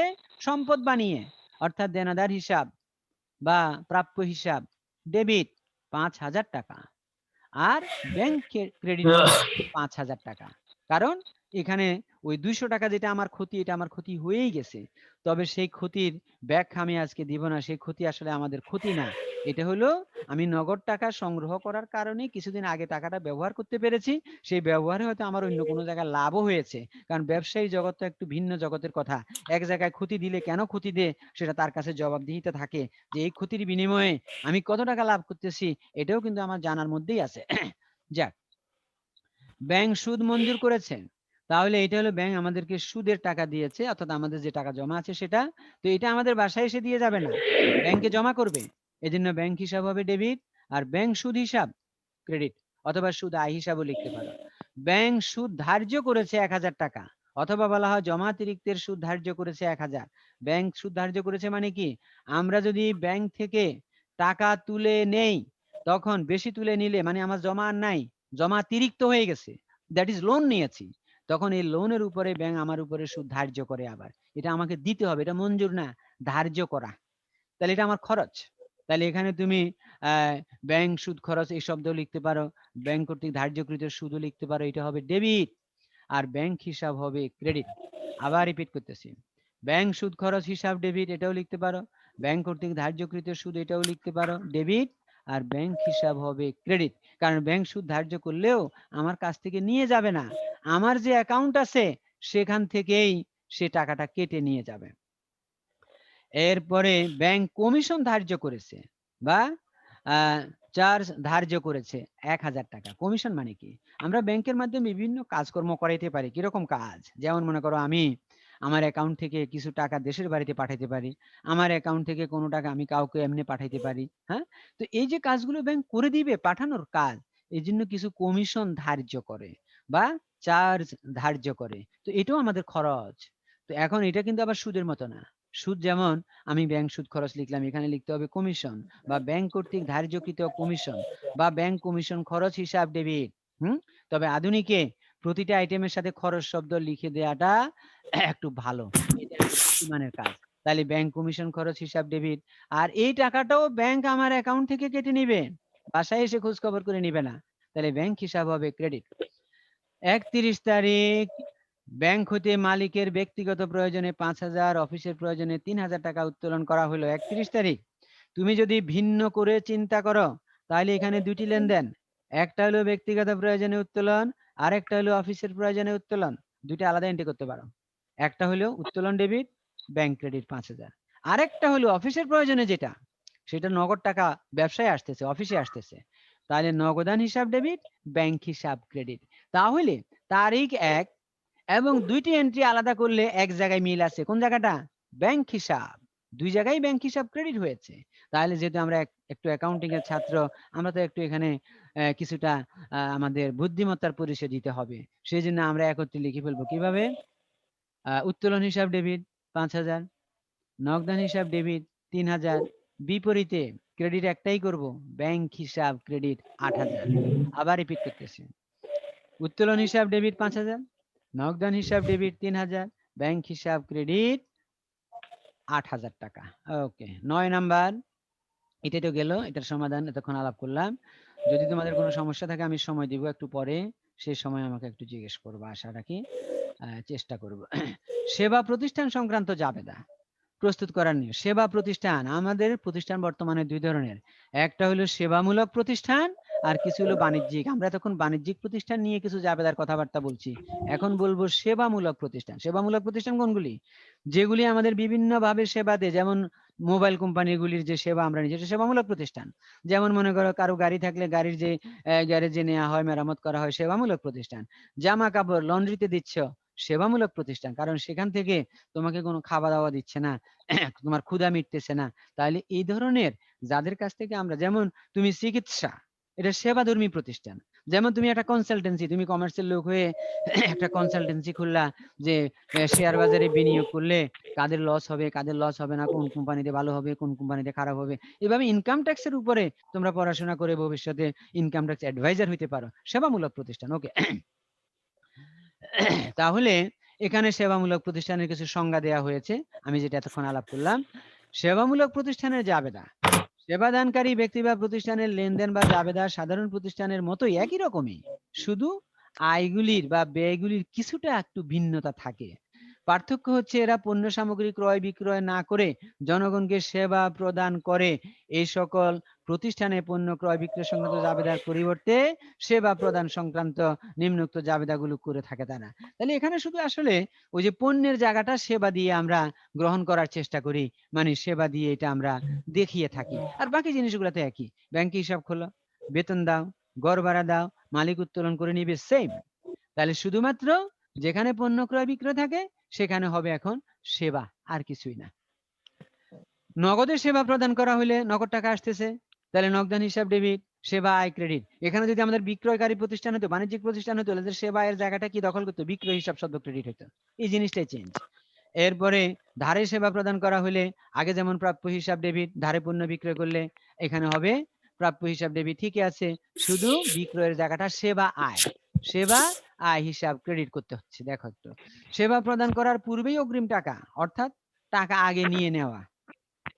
সম্পদ বানিয়ে, অর্থাৎ দেনাদার হিসাব বা প্রাপ্য হিসাব ডেবিট 5,000 টাকা, আর ব্যাংক ক্রেডিট 5,000 টাকা। কারণ এখানে ওই 200 টাকা যেটা আমার ক্ষতি, এটা আমার ক্ষতি হয়েই গেছে, তবে সেই ক্ষতির ব্যাখ্যা আমি আজকে দিব না। সেই ক্ষতি আসলে আমাদের ক্ষতি না, এটা হলো আমি নগদ টাকা সংগ্রহ করার কারণে কিছুদিন আগে টাকাটা ব্যবহার করতে পেরেছি, সেই ব্যবহারে হয়তো আমার অন্য কোনো জায়গায় লাভও হয়েছে। কারণ ব্যবসায়ী জগৎ তো একটু ভিন্ন জগতের কথা। এক জায়গায় ক্ষতি দিলে কেন ক্ষতি দেয় সেটা তার কাছে জবাবদিহিতা থাকে, যে এই ক্ষতির বিনিময়ে আমি কত টাকা লাভ করতেছি এটাও কিন্তু আমার জানার মধ্যেই আছে। যাক, ব্যাংক সুদ মঞ্জুর করেছে, তাহলে এটা হলো ব্যাংক আমাদেরকে সুদের টাকা দিয়েছে, অর্থাৎ আমাদের যে টাকা জমা আছে সেটা। তো এটা আমাদের বাসায় এসে দিয়ে যাবে না, ব্যাংকে জমা করবে। এজন্য ব্যাংক হিসাব হবে ডেবিট, আর ব্যাংক সুদ হিসাব ক্রেডিট, অথবা সুদ আয় হিসাবও লিখতে পারো। ব্যাংক সুদ ধার্য করেছে 1,000 টাকা, অথবা বলা হয় জমাতিরিক্তের সুদ ধার্য করেছে 1,000। ব্যাংক সুদ ধার্য করেছে মানে কি, আমরা যদি ব্যাংক থেকে টাকা তুলে নেই, তখন বেশি তুলে নিলে মানে আমার জমা আর নাই, জমাতিরিক্ত হয়ে গেছে, দ্যাট ইজ লোন নিয়েছি, তখন এই লোনের উপরে ব্যাংক আমার উপরে সুদ ধার্য করে। আবার এটা আমাকে দিতে হবে, এটা মঞ্জুর না, ধার্য করা। তাহলে এটা আমার খরচ। তাহলে এখানে তুমি ব্যাংক সুদ খরচ এই শব্দ লিখতে পারো, ব্যাংক কর্তৃক ধার্যকৃত সুদও লিখতে পারো, এটা হবে ডেবিট, আর ব্যাংক হিসাব হবে ক্রেডিট। আবার রিপিট করতেছি, ব্যাংক সুদ খরচ হিসাব ডেবিট, এটাও লিখতে পারো, ব্যাংক কর্তৃক ধার্যকৃত সুদ এটাও লিখতে পারো ডেবিট, আর ব্যাংক হিসাব হবে ক্রেডিট। কারণ ব্যাংক সুদ ধার্য করলেও আমার কাছ থেকে নিয়ে যাবে না, আমার যে অ্যাকাউন্ট আছে সেখান থেকেই সে টাকাটা কেটে নিয়ে যাবে। এরপরে ব্যাংক কমিশন ধার্য করেছে বা চার্জ ধার্য করেছে 1,000 টাকা। কমিশন মানে কি, আমরা ব্যাংকের মাধ্যমে বিভিন্ন কাজকর্ম করাইতে পারি। কিরকম কাজ, যেমন মনে করো আমি আমার অ্যাকাউন্ট থেকে কিছু টাকা দেশের বাড়িতে পাঠাইতে পারি, আমার অ্যাকাউন্ট থেকে কোনো টাকা আমি কাউকে এমনি পাঠাইতে পারি। হ্যাঁ, তো এই যে কাজগুলো ব্যাংক করে দিবে, পাঠানোর কাজ, এই জন্য কিছু কমিশন ধার্য করে বা চার্জ ধার্য করে, তো এটাও আমাদের খরচ। তো এখন এটা কিন্তু আবার সুদের মতো না। সুদ যেমন আমি ব্যাংক সুদ খরচ লিখলাম, এখানে লিখতে হবে কমিশন বা ব্যাংক কর্তৃক ধার্যকৃত কমিশন বা ব্যাংক কমিশন খরচ হিসাব ডেবিট। তবে আধুনিকে প্রতিটা আইটেমের সাথে খরচ শব্দ লিখে দেওয়াটা একটু ভালো, এটা একটু বুদ্ধিমানের কাজ। তাহলে ব্যাংক কমিশন খরচ হিসাব ডেবিট, আর এই টাকাটাও ব্যাংক আমার অ্যাকাউন্ট থেকে কেটে নিবে, বাসায় এসে খোঁজ খবর করে নিবে না। তাহলে ব্যাংক হিসাব হবে ক্রেডিট। 31 তারিখ ব্যাংক হতে মালিকের ব্যক্তিগত প্রয়োজনে 5,000, অফিসের প্রয়োজনে 3,000 টাকা উত্তোলন করা হলো 31 তারিখ। তুমি যদি ভিন্ন করে চিন্তা করো তাহলে এখানে দুটি লেনদেন, একটা হলো ব্যক্তিগত প্রয়োজনে উত্তোলন, আর একটা হলো অফিসের প্রয়োজনে উত্তোলন, দুইটা আলাদা এন্ট্রি করতে পারো। একটা হলো উত্তোলন ডেবিট, ব্যাংক ক্রেডিট 5,000, আরেকটা হলো অফিসের প্রয়োজনে যেটা, সেটা নগদ টাকা ব্যবসায় আসতেছে, অফিসে আসতেছে, তাহলে নগদান হিসাব ডেবিট, ব্যাংক হিসাব ক্রেডিট। তাহলে তারিখ 1 এবং দুইটি এন্ট্রি আলাদা করলে এক জায়গায় মিল আছে, কোন জায়গাটা, ব্যাংক হিসাব, দুই জায়গায় ব্যাংক হিসাব ক্রেডিট হয়েছে। তাহলে যেহেতু আমরা একটু অ্যাকাউন্টিং এর ছাত্র, আমরা তো একটু এখানে কিছুটা আমাদের বুদ্ধিমত্তার পরিচয় দিতে হবে, সেই জন্য আমরা একত্রে লিখে ফেলবো কিভাবে, উত্তোলন হিসাব ডেবিট 5,000, নগদান হিসাব ডেবিট 3,000, বিপরীতে ক্রেডিট একটাই করব, ব্যাংক হিসাব ক্রেডিট 8,000। আবার রিপিট করতেছি, উত্তোলন হিসাব ডেবিট 5,000, নগদান হিসাব ডেবিট 3,000, ব্যাংক হিসাব ক্রেডিট 8,000 টাকা। ওকে, 9 নাম্বার, এটা তো গেল, এটার সমাধান এতক্ষণ আলাপ করলাম। যদি তোমাদের কোনো সমস্যা থাকে আমি সময় দিব একটু পরে, সেই সময় আমাকে একটু জিজ্ঞেস করবো, আশা রাখি চেষ্টা করব। সেবা প্রতিষ্ঠান সংক্রান্ত জাবেদা প্রস্তুত করার নিয়ে, সেবা প্রতিষ্ঠান, আমাদের প্রতিষ্ঠান বর্তমানে দুই ধরনের, একটা হলো সেবামূলক প্রতিষ্ঠান আর কিছু হলো বাণিজ্যিক। আমরা তখন বাণিজ্যিক প্রতিষ্ঠান নিয়ে কিছু জাবেদার কথাবার্তা বলছি, এখন বলবো সেবামূলক প্রতিষ্ঠান। সেবামূলক প্রতিষ্ঠান কোনগুলি, যেগুলি আমাদের বিভিন্ন ভাবে সেবা দেয়, যেমন মোবাইল কোম্পানিগুলির যে সেবা আমরা নিই সেটা সেবামূলক প্রতিষ্ঠান। যেমন মনে করো কারো গাড়ি থাকলে গাড়ির যে গ্যারেজে নেওয়া হয়, মেরামত করা হয়, সেবামূলক প্রতিষ্ঠান। জামা কাপড় লন্ড্রিতে দিচ্ছ, সেবামূলক প্রতিষ্ঠান, কারণ সেখান থেকে তোমাকে কোনো খাওয়া দাওয়া দিচ্ছে না, তোমার ক্ষুধা মিটতেছে না। তাহলে এই ধরনের যাদের কাছ থেকে আমরা, যেমন তুমি চিকিৎসা, এটা সেবাধর্মী প্রতিষ্ঠান। যেমন তুমি একটা কনসালটেন্সি, তুমি কমার্সের লোক হয়ে একটা কনসালটেন্সি খুললা, যে শেয়ার বাজারে বিনিয়োগ করলে কাদের লস হবে, কাদের লস হবে না, কোন কোম্পানিতে ভালো হবে, কোন কোম্পানিতে খারাপ হবে, এভাবে ইনকাম ট্যাক্সের উপরে তোমরা পড়াশোনা করে ভবিষ্যতে ইনকাম ট্যাক্স অ্যাডভাইজার হইতে পারো, সেবামূলক প্রতিষ্ঠান। ওকে, তাহলে এখানে সেবামূলক প্রতিষ্ঠানের কিছু সংজ্ঞা দেওয়া হয়েছে, আমি যেটা এতক্ষণ আলাপ করলাম। সেবামূলক প্রতিষ্ঠানের জাবেদা, সেবাদানকারী ব্যক্তি বা প্রতিষ্ঠানের লেনদেন বা জাবেদা সাধারণ প্রতিষ্ঠানের মতোই একই রকমই, শুধু আয়গুলির বা ব্যয়গুলির কিছুটা একটু ভিন্নতা থাকে। পার্থক্য হচ্ছে এরা পণ্য সামগ্রী ক্রয় বিক্রয় না করে জনগণকে সেবা প্রদান করে। এই সকল প্রতিষ্ঠানে পণ্য ক্রয় বিক্রয় সংক্রান্ত জাবেদার পরিবর্তে সেবা প্রদান সংক্রান্ত নিম্নোক্ত জাবেদাগুলো করে থাকে তারা। তাহলে এখানে শুধু আসলে ওই যে পণ্যের জায়গাটা সেবা দিয়ে আমরা গ্রহণ করার চেষ্টা করি, মানে সেবা দিয়ে এটা আমরা দেখিয়ে থাকি, আর বাকি জিনিসগুলো তো একই। ব্যাংকে হিসাব খোলো, বেতন দাও, গড় ভাড়া দাও, মালিক উত্তোলন করে নিবে, সেম। তাহলে শুধুমাত্র যেখানে পণ্য ক্রয় বিক্রয় থাকে সেখানে হবে এখন সেবা, আর কিছুই না। নগদে সেবা প্রদান করা হলে নগদ টাকা আসতেছে, তাহলে নগদান হিসাব ডেবিট, সেবা আয় ক্রেডিট। এখানে যদি আমাদের বিক্রয়কারী প্রতিষ্ঠান হতো, বাণিজ্যিক প্রতিষ্ঠান হতো, তাহলে সেবা আয়ের জায়গাটা কি দখল করতো? বিক্রয় হিসাব শব্দ ক্রেডিট হতো। এই জিনিসটাই চেঞ্জ। এরপরে ধারে সেবা প্রদান করা হলে আগে যেমন প্রাপ্য হিসাব ডেবিট, ধারে পণ্য বিক্রয় করলে এখানে হবে প্রাপ্য হিসাব ডেবিট, ঠিকই আছে, শুধু বিক্রয়ের জায়গাটা সেবা আয়, সেবা আয় হিসাব ক্রেডিট করতে হচ্ছে। দেখো একটু, সেবা প্রদান করার পূর্বেই অগ্রিম টাকা, অর্থাৎ টাকা আগে নিয়ে নেওয়া,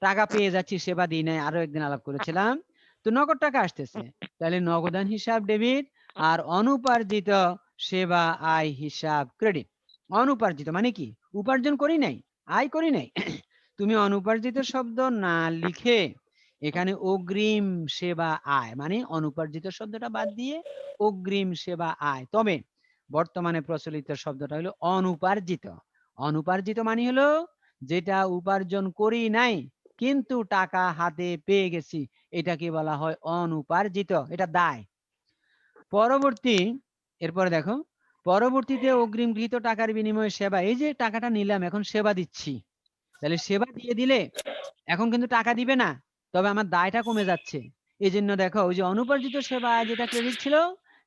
টাকা পেয়ে যাচ্ছি, সেবা দিই নাই, আরো একদিন আলাপ করেছিলাম। তো নগদ টাকা আসতেছে, তাহলে নগদান হিসাব ডেবিট, আর অনুপার্জিত সেবা আয় হিসাব ক্রেডিট। অনুপার্জিত মানে কি? উপার্জন করি নাই, আয় করি নাই। তুমি অনুপার্জিত শব্দ না লিখে এখানে অগ্রিম সেবা আয় মানে অনুপার্জিত শব্দটা বাদ দিয়ে অগ্রিম সেবা আয়। তবে বর্তমানে প্রচলিত শব্দটা হলো অনুপার্জিত। অনুপার্জিত মানে হলো যেটা উপার্জন করি নাই কিন্তু টাকা হাতে পেয়ে গেছি, এটাকে বলা হয় অনুপার্জিত, এটা দায়। পরবর্তী, এরপরে দেখো, পরবর্তীতে অগ্রিম গৃহীত টাকার বিনিময়ে সেবা, এই যে টাকাটা নিলাম এখন সেবা দিচ্ছি, তাহলে সেবা দিয়ে দিলে এখন কিন্তু টাকা দিবে না, তবে আমার দায়টা কমে যাচ্ছে। এই জন্য দেখো ওই যে অনুপার্জিত সেবা যেটা ক্রেডিট ছিল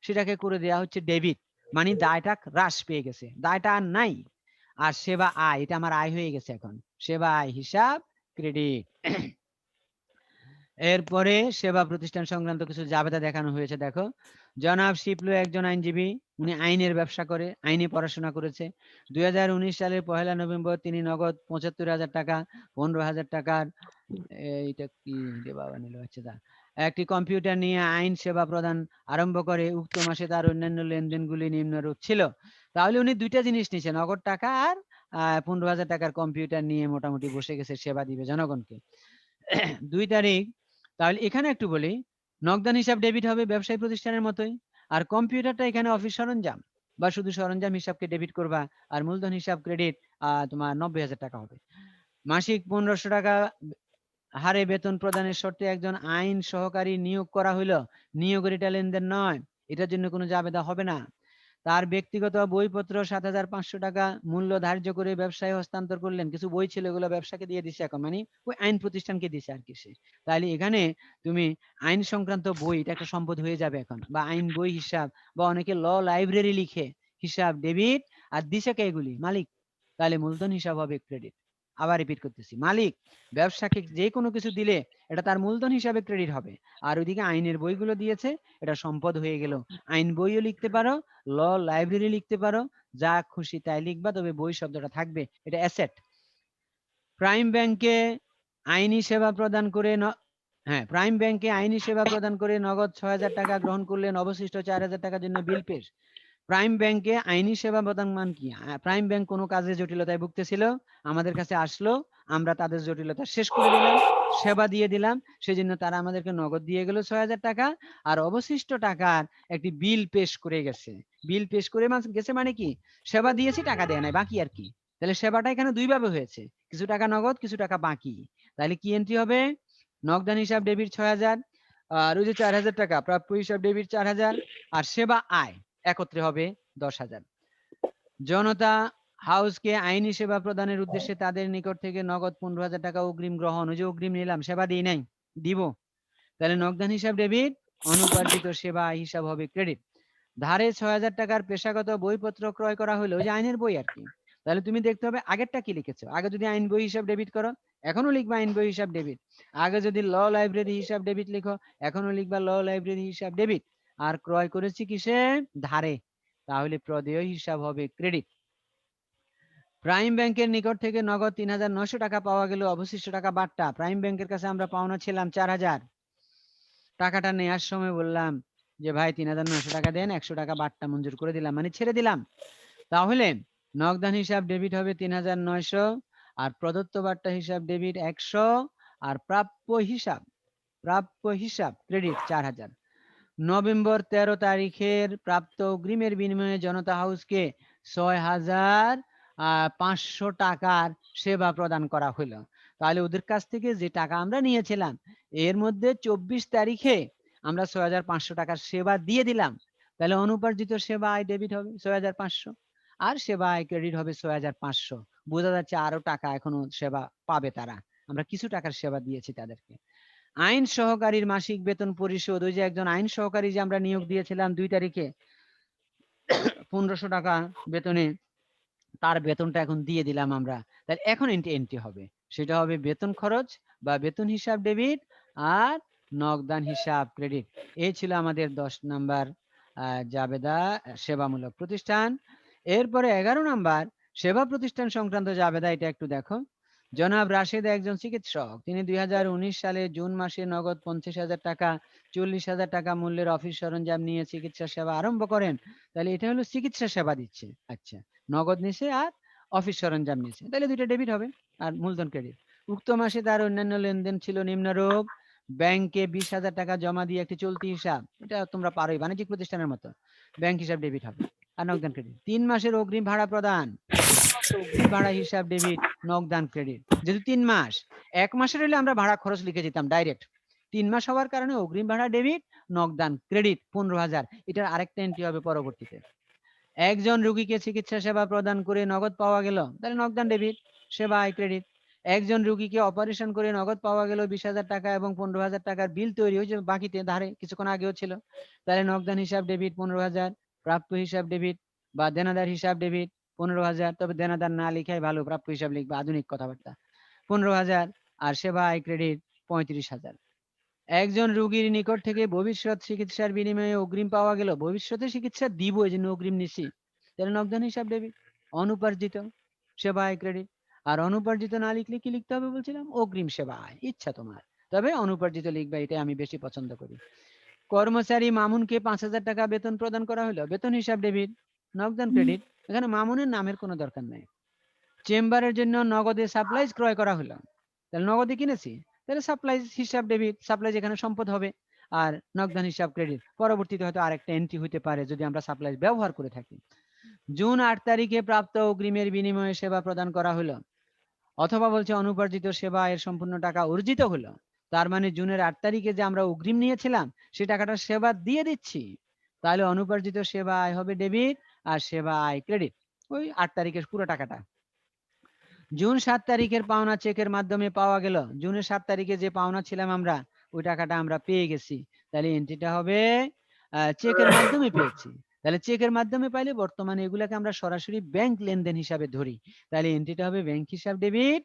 সেটাকে করে দেওয়া হচ্ছে ডেবিট, মানে দায়টা হ্রাস পেয়ে গেছে, দায়টা আর নাই। আর সেবা আয়, এটা আমার আয় হয়ে গেছে, এখন সেবা আয় হিসাব ক্রেডিট। এরপরে সেবা প্রতিষ্ঠান সংক্রান্ত কিছু জাবেদা দেখানো হয়েছে। দেখো, জনাব শিপলু একজন আইনজীবী, উনি আইনের ব্যবসা করে, আইনে পড়াশোনা করেছে। 2019 সালের 1 নভেম্বর তিনি নগদ 75,000 টাকা, 15,000 টাকার এইটা কি রে বাবা নিল, আচ্ছা দা, একটি কম্পিউটার নিয়ে আইন সেবা প্রদান আরম্ভ করে। উক্ত মাসে তার অন্যান্য লেনদেনগুলি নিম্নরূপ ছিল। তাহলে উনি দুইটা জিনিস নিয়েছে, নগদ টাকা আর 15,000 টাকার কম্পিউটার নিয়ে মোটামুটি বসে গেছে সেবা দিবে জনগণকে। 2 তারিখ, তাহলে এখানে একটু বলি, নগদান হিসাব ডেবিট হবে ব্যবসায়ী প্রতিষ্ঠানের মতোই, আর কম্পিউটারটা এখানে অফিস সরঞ্জাম বা শুধু সরঞ্জাম হিসাবকে ডেবিট করবা, আর মূলধন হিসাব ক্রেডিট তোমার 90,000 টাকা হবে। মাসিক 1500 টাকা হারে বেতন প্রদানের শর্তে একজন আইন সহকারী নিয়োগ করা হইলো, নিয়োগের এটা লেনদেন নয়, এটার জন্য কোনো জাবেদা হবে না। তার ব্যক্তিগত বইপত্র 7,500 টাকা মূল্য ধার্য করে ব্যবসায় হস্তান্তর করলেন। কিছু বই ছিল, এগুলো ব্যবসাকে দিয়ে দিছে এখন, মানে ওই আইন প্রতিষ্ঠানকে দিছে আর কি সে। তাহলে এখানে তুমি আইন সংক্রান্ত বই, এটা একটা সম্পদ হয়ে যাবে এখন, বা আইন বই হিসাব, বা অনেকে ল লাইব্রেরি লিখে, হিসাব ডেবিট, আর দিছে কে? এগুলি মালিক, তাহলে মূলধন হিসাব হবে ক্রেডিট। আবার রিপিট করতেছি, মালিক ব্যবসাকে যে কোনো কিছু দিলে এটা তার মূলধন হিসাবে ক্রেডিট হবে, আর ওইদিকে আইনের বইগুলো দিয়েছে, এটা সম্পদ হয়ে গেল। আইন বইও লিখতে পারো, ল লাইব্রেরি লিখতে পারো, যা খুশি তাই লিখবা, তবে বই শব্দটা থাকবে, এটা অ্যাসেট। প্রাইম ব্যাংকে আইনি সেবা প্রদান করে প্রাইম ব্যাংকে আইনি সেবা প্রদান করে নগদ 6,000 টাকা গ্রহণ করলেন, অবশিষ্ট 4,000 টাকার জন্য বিল পেশ। প্রাইম ব্যাংকে আইনি সেবা প্রদান মান কি? প্রাইম ব্যাংক কোনো কাজে জটিলতায় ভুগতেছিল, আমাদের কাছে আসলো, আমরা তাদের জটিলতা শেষ করে দিলাম, সেবা দিয়ে দিলাম, সেজন্য তারা আমাদেরকে নগদ দিয়ে গেল 6,000 টাকা, আর অবশিষ্ট টাকার একটি বিল পেশ করে গেছে। বিল পেশ করে গেছে মানে কি? সেবা দিয়েছি, টাকা দেয় নাই, বাকি আর কি। তাহলে সেবাটা এখানে দুই ভাবে হয়েছে, কিছু টাকা নগদ, কিছু টাকা বাকি। তাহলে কি এন্ট্রি হবে? নগদান হিসাব ডেবিট 6,000, আর ওই যে 4,000 টাকা প্রাপ্য হিসাব ডেবিট 4,000, আর সেবা আয় একত্রে হবে 10,000। জনতা হাউসকে আইনি সেবা প্রদানের উদ্দেশ্যে তাদের নিকট থেকে নগদ 15,000 টাকা অগ্রিম গ্রহণ। ওই যে অগ্রিম নিলাম, সেবা দিই নাই, দিব, তাহলে নগদান হিসাব ডেবিট, অনুপার্জিত সেবা হিসাব হবে ক্রেডিট। ধারে 6,000 টাকার পেশাগত বইপত্র ক্রয় করা হলো, ওই যে আইনের বই আর কি। তাহলে তুমি দেখতে হবে আগেরটা কি লিখেছো। আগে যদি আইন বই হিসাব ডেবিট করো, এখনো লিখবা আইন বই হিসাব ডেবিট। আগে যদি ল লাইব্রেরি হিসাব ডেবিট লিখো, এখনো লিখবা ল লাইব্রেরি হিসাব ডেবিট। আর ক্রয় করেছি কিসে? ধারে, তাহলে প্রদেয় হিসাব হবে ক্রেডিট। প্রাইম ব্যাংকের নিকট থেকে নগদ ৩৯০০ টাকা পাওয়া গেল, অবশিষ্ট টাকা বাট্টা। প্রাইম ব্যাংকের কাছে আমরা পাওনা ছিলাম ৪,০০০। টাকাটা নেওয়ার সময় বললাম যে ভাই ৩৯০০ টাকা দেন, ১০০ টাকা বাট্টা মঞ্জুর করে দিলাম, মানে ছেড়ে দিলাম। তাহলে নগদান হিসাব ডেবিট হবে ৩৯০০, আর প্রদত্ত বাট্টা হিসাব ডেবিট ১০০, আর প্রাপ্য হিসাব ক্রেডিট ৪,০০০। নভেম্বর 13 তারিখের প্রাপ্ত অগ্রিমের বিনিময়ে জনতা হাউসকে ৬,৫০০ টাকার সেবা প্রদান করা হলো। তাহলে ওদের কাছ থেকে যে টাকা আমরা নিয়েছিলাম এর মধ্যে 24 তারিখে আমরা ৬,৫০০ টাকার সেবা দিয়ে দিলাম। তাহলে অনুপার্জিত সেবা আয় ডেবিট হবে ৬,৫০০, আর সেবা আয় ক্রেডিট হবে ৬,৫০০। বোঝা যাচ্ছে আরো টাকা এখনো সেবা পাবে তারা, আমরা কিছু টাকার সেবা দিয়েছি তাদেরকে। আইন সহকারীর মাসিক বেতন পরিশোধ, ওই যে একজন আইন সহকারী যে আমরা নিয়োগ দিয়েছিলাম 2 তারিখে ১৫০০ টাকা বেতনে, তার বেতনটা এখন দিয়ে দিলাম আমরা। তাহলে এখন এন্ট্রি হবে, সেটা হবে বেতন খরচ বা বেতন হিসাব ডেবিট আর নগদান হিসাব ক্রেডিট। এই ছিল আমাদের 10 নাম্বার জাবেদা সেবামূলক প্রতিষ্ঠান। এরপরে 11 নাম্বার সেবা প্রতিষ্ঠান সংক্রান্ত জাবেদা, এটা একটু দেখো। জনাব রাশেদ একজন চিকিৎসক, তিনি 2019 সালে জুন মাসে নগদ 50,000 টাকা 40,000 টাকা মূল্যের অফিস সরঞ্জাম নিয়ে চিকিৎসা সেবা আরম্ভ করেন। তাহলে এটা হলো চিকিৎসা সেবা দিচ্ছে। আচ্ছা, নগদ নিছে আর অফিস সরঞ্জাম নিছে, তাহলে দুইটা ডেবিট হবে আর মূলধন ক্রেডিট। উক্ত মাসে তার অন্যান্য লেনদেন ছিল নিম্নরূপ: ব্যাংকে 20,000 টাকা জমা দিয়ে একটি চলতি হিসাব, এটা তোমরা পারোই, বাণিজ্যিক প্রতিষ্ঠানের মতো ব্যাংক হিসাব ডেবিট হবে, আর নগদান ক্রেডিট। 3 মাসের অগ্রিম ভাড়া প্রদান, অগ্রিম ভাড়া হিসাব ডেবিট, নগদান ক্রেডিট। যেহেতু 3 মাস, 1 মাসের হলে আমরা ভাড়া খরচ লিখে দিতাম ডাইরেক্ট, 3 মাস হওয়ার কারণে অগ্রিম ভাড়া ডেবিট, নগদান ক্রেডিট 15,000। এটার আরেকটা এন্ট্রি হবে পরবর্তীতে। একজন রোগীকে চিকিৎসা সেবা প্রদান করে নগদ পাওয়া গেল, তাহলে নগদান ডেবিট, সেবা আয় ক্রেডিট। একজন রোগীকে অপারেশন করে নগদ পাওয়া গেল 20,000 টাকা এবং 15,000 টাকার বিল তৈরি হয়েছে বাকিতে ধারে কিছুক্ষণ আগেও ছিল, তাহলে নগদান হিসাব ডেবিট 15,000, প্রাপ্য হিসাব ডেবিট বা দেনাদার হিসাব ডেবিট 15,000। তবে দেনাদার না লিখাই ভালো, প্রাপ্য হিসাব লিখবে, আধুনিক কথাবার্তা। 15,000 আর সেবা আয় ক্রেডিট 35,000। একজন রোগীর নিকট থেকে ভবিষ্যৎ চিকিৎসার বিনিময়ে অগ্রিম পাওয়া গেল, ভবিষ্যতে চিকিৎসা দিব এই জন্য অগ্রিম নিছি, তাহলে নগদান হিসাব ডেবিট, অনুপার্জিত সেবা আয় ক্রেডিট। আর অনুপার্জিত না লিখলে কি লিখতে হবে বলছিলাম? অগ্রিম সেবা আয়, ইচ্ছা তোমার, তবে অনুপার্জিত লিখবে, এটাই আমি বেশি পছন্দ করি। কর্মচারী মামুনকে 5,000 টাকা বেতন প্রদান করা হলো, বেতন হিসাব ডেবিট, নগদান ক্রেডিট। এখানে মামুনের নামের কোনো দরকার নাই। চেম্বারের জন্য নগদে সাপ্লাইজ ক্রয় করা হলো, তাহলে নগদে কিনেছি, তাহলে সাপ্লাইজ হিসাব ডেবিট, সাপ্লাইজ এখানে সম্পদ হবে, আর নগদান হিসাব ক্রেডিট। পরবর্তীতে হয়তো আরেকটা এন্ট্রি হতে পারে যদি আমরা সাপ্লাইজ ব্যবহার করে থাকি। জুন 8 তারিখে প্রাপ্ত অগ্রিমের বিনিময়ে সেবা প্রদান করা হলো, অথবা বলছে অনুপার্জিত সেবা এর সম্পূর্ণ টাকা অর্জিত হলো, তার মানে জুনের 8 তারিখে যে আমরা অগ্রিম নিয়েছিলাম সেই টাকাটা সেবা দিয়ে দিচ্ছি, তাহলে অনুপার্জিত সেবা আয় হবে ডেবিট আর সেবা আয় ক্রেডিট, ওই 8 তারিখের পুরো টাকাটা। জুন 7 তারিখের পাওনা চেকের মাধ্যমে পাওয়া গেল, জুনের 7 তারিখে যে পাওনা ছিলাম আমরা ওই টাকাটা আমরা পেয়ে গেছি, তাহলে এন্ট্রিটা হবে চেকের মাধ্যমে পেয়েছি। তাহলে চেকের মাধ্যমে পাইলে বর্তমানে এগুলাকে আমরা সরাসরি ব্যাংক লেনদেন হিসাবে ধরি, তাহলে এন্ট্রিটা হবে ব্যাংক হিসাব ডেবিট।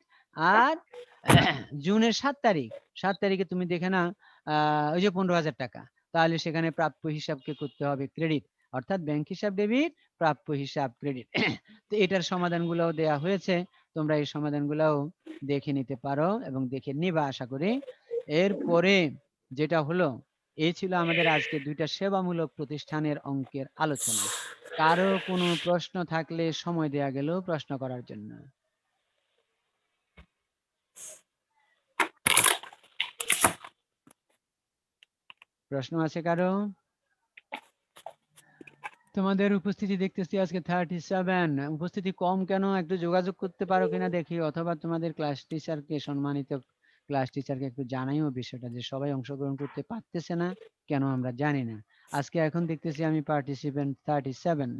আর জুনের 7 তারিখে তুমি দেখে না ওই যে 15,000 টাকা, তাহলে সেখানে প্রাপ্য হিসাবকে করতে হবে ক্রেডিট, অর্থাৎ ব্যাংক হিসাব ডেবিট, প্রাপ্য হিসাব ক্রেডিট। তো এটার সমাধানগুলোও দেয়া হয়েছে, তোমরা এই সমাধানগুলোও দেখে নিতে পারো এবং দেখে নিবা আশা করি। এরপরে যেটা হলো, এই ছিল আমাদের আজকে 2টা সেবামূলক প্রতিষ্ঠানের অঙ্কের আলোচনা। কারো কোনো প্রশ্ন থাকলে সময় দেয়া গেল প্রশ্ন করার জন্য। প্রশ্ন আছে কারো? তোমাদের উপস্থিতি দেখতেছি আজকে 37, উপস্থিতি কম কেন? একটু যোগাযোগ করতে পারো কিনা দেখি, অথবা তোমাদের ক্লাস টিচারকে, সম্মানিত ক্লাস টিচারকে একটু জানাইও বিষয়টা যে সবাই অংশগ্রহণ করতে পারতেছে না কেন আমরা জানি না। আজকে এখন দেখতেছি আমি পার্টিসিপেন্ট 37,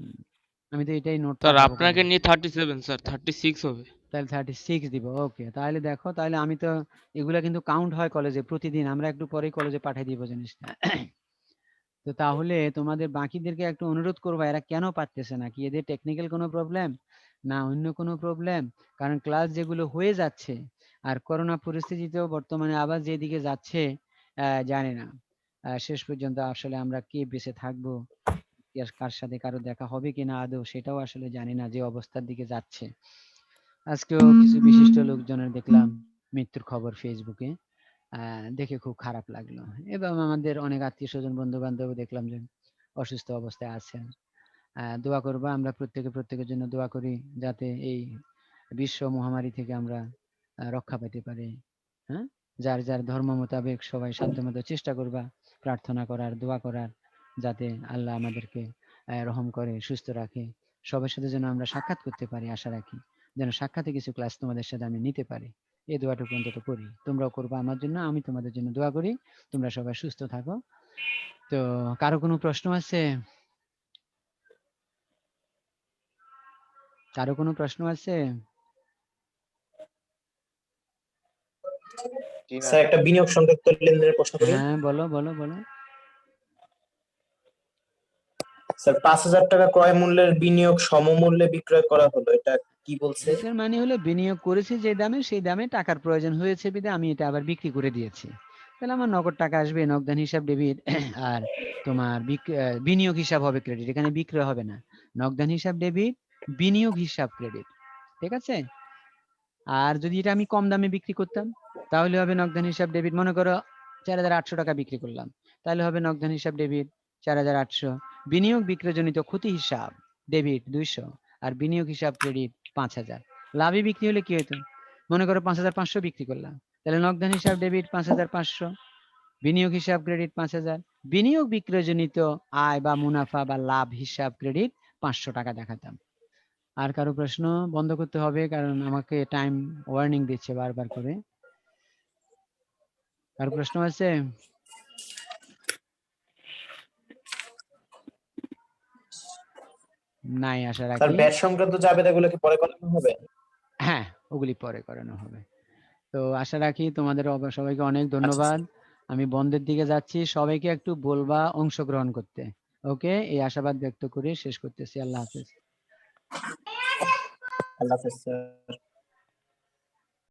আমি তো এটাই নোট স্যার পাঠাবো আপনাকে কলেজে। নিয়ে 37 স্যার 36 হবে। তাহলে 36 দিব, ওকে। তাহলে দেখো, তাহলে আমি তো এগুলা কিন্তু কাউন্ট হয় কলেজে প্রতিদিন, আমরা একটু পরেই কলেজে পাঠিয়ে দিব জিনিসটা। তো তাহলে তোমাদের বাকিদেরকে একটু অনুরোধ করবো, এরা কেন পারতেছে না, কি এদের টেকনিক্যাল কোনো প্রবলেম না অন্য কোনো প্রবলেম? কারণ ক্লাস যেগুলো হয়ে যাচ্ছে, আর করোনা পরিস্থিতিতেও বর্তমানে আবার যেদিকে যাচ্ছে জানি না শেষ পর্যন্ত আসলে আমরা কে বেঁচে থাকবো, কার সাথে কারো দেখা হবে কিনা আদৌ সেটাও আসলে জানি না, যে অবস্থার দিকে যাচ্ছে। আজকেও কিছু বিশিষ্ট লোকজনের দেখলাম মৃত্যুর খবর ফেসবুকে, দেখে খুব খারাপ লাগলো। এবং আমাদের অনেক আত্মীয় স্বজন বন্ধু বান্ধব দেখলাম যে অসুস্থ অবস্থায় আছেন। দোয়া করবা, আমরা প্রত্যেকের জন্য দোয়া করি যাতে এই বিশ্ব মহামারী থেকে আমরা রক্ষা পেতে পারি। হ্যাঁ, যার যার ধর্ম মোতাবেক সবাই সাধ্যমতো চেষ্টা করবা প্রার্থনা করার, দোয়া করার, যাতে আল্লাহ আমাদেরকে রহম করে, সুস্থ রাখে। সবার সাথে যেন আমরা সাক্ষাৎ করতে পারি, আশা রাখি যেন সাক্ষাতে কিছু ক্লাস তোমাদের সাথে আমি নিতে পারি। এই দোয়াটুকু অন্তত করি, তোমরাও করবা আমার জন্য, আমি তোমাদের জন্য দোয়া করি। তোমরা সবাই সুস্থ থাকো। তো কারো কোনো প্রশ্ন আছে? কারো কোনো প্রশ্ন আছে? স্যার একটা বিনিয়োগ সংক্রান্ত লেনদেনের প্রশ্ন করি। হ্যাঁ, বলো বলো বলো। স্যার 5,000 টাকা ক্রয় মূল্যের বিনিয়োগ সমমূল্যে বিক্রয় করা হলো, এটা কি বলছে? এটার মানে হলো বিনিয়োগ করেছি যে দামে, সেই দামে টাকার প্রয়োজন হয়েছে বিধে আমি এটা আবার বিক্রি করে দিয়েছি। তাহলে আমার নগদ টাকা আসবে, নগদান হিসাব ডেবিট, আর তোমার বিনিয়োগ হিসাব হবে ক্রেডিট। এখানে বিক্রয় হবে না, নগদান হিসাব ডেবিট, বিনিয়োগ হিসাব ক্রেডিট। ঠিক আছে? আর যদি এটা আমি কম দামে বিক্রি করতাম তাহলে হবে নগদান হিসাব ডেবিট। মনে করো 4,800 টাকা বিক্রি করলাম, তাহলে হবে নগদান হিসাব ডেবিট 4,800। বিনিয়োগ বিক্রয়জনিত ক্ষতি হিসাব ডেবিট 200, আর বিনিয়োগ হিসাব ক্রেডিট 5,000। লাভে বিক্রি হলে কি হতো? মনে করো 5,500 বিক্রি করলাম, তাহলে নগদান হিসাব ডেবিট 5,500, বিনিয়োগ হিসাব ক্রেডিট 5,000। বিনিয়োগ বিক্রয়জনিত আয় বা মুনাফা বা লাভ হিসাব ক্রেডিট 500 টাকা দেখাতাম। আর কারো প্রশ্ন? বন্ধ করতে হবে কারণ আমাকে টাইম ওয়ার্নিং দিচ্ছে বারবার করে। কারো প্রশ্ন আছে? নাই, আশা স্যার রাখি। ব্যাট সংক্রান্ত জাবেদাগুলো কি পরে করানো হবে? হ্যাঁ, ওগুলি পরে করানো হবে। তো আশা রাখি তোমাদের সবাইকে অনেক আচ্ছা ধন্যবাদ। স্যার, আমি বন্ধের দিকে যাচ্ছি, সবাইকে একটু বলবা অংশগ্রহণ করতে। ওকে, এই আশাবাদ ব্যক্ত করে শেষ করতেছি। আল্লাহ হাফেজ। আল্লাহ হাফেজ স্যার।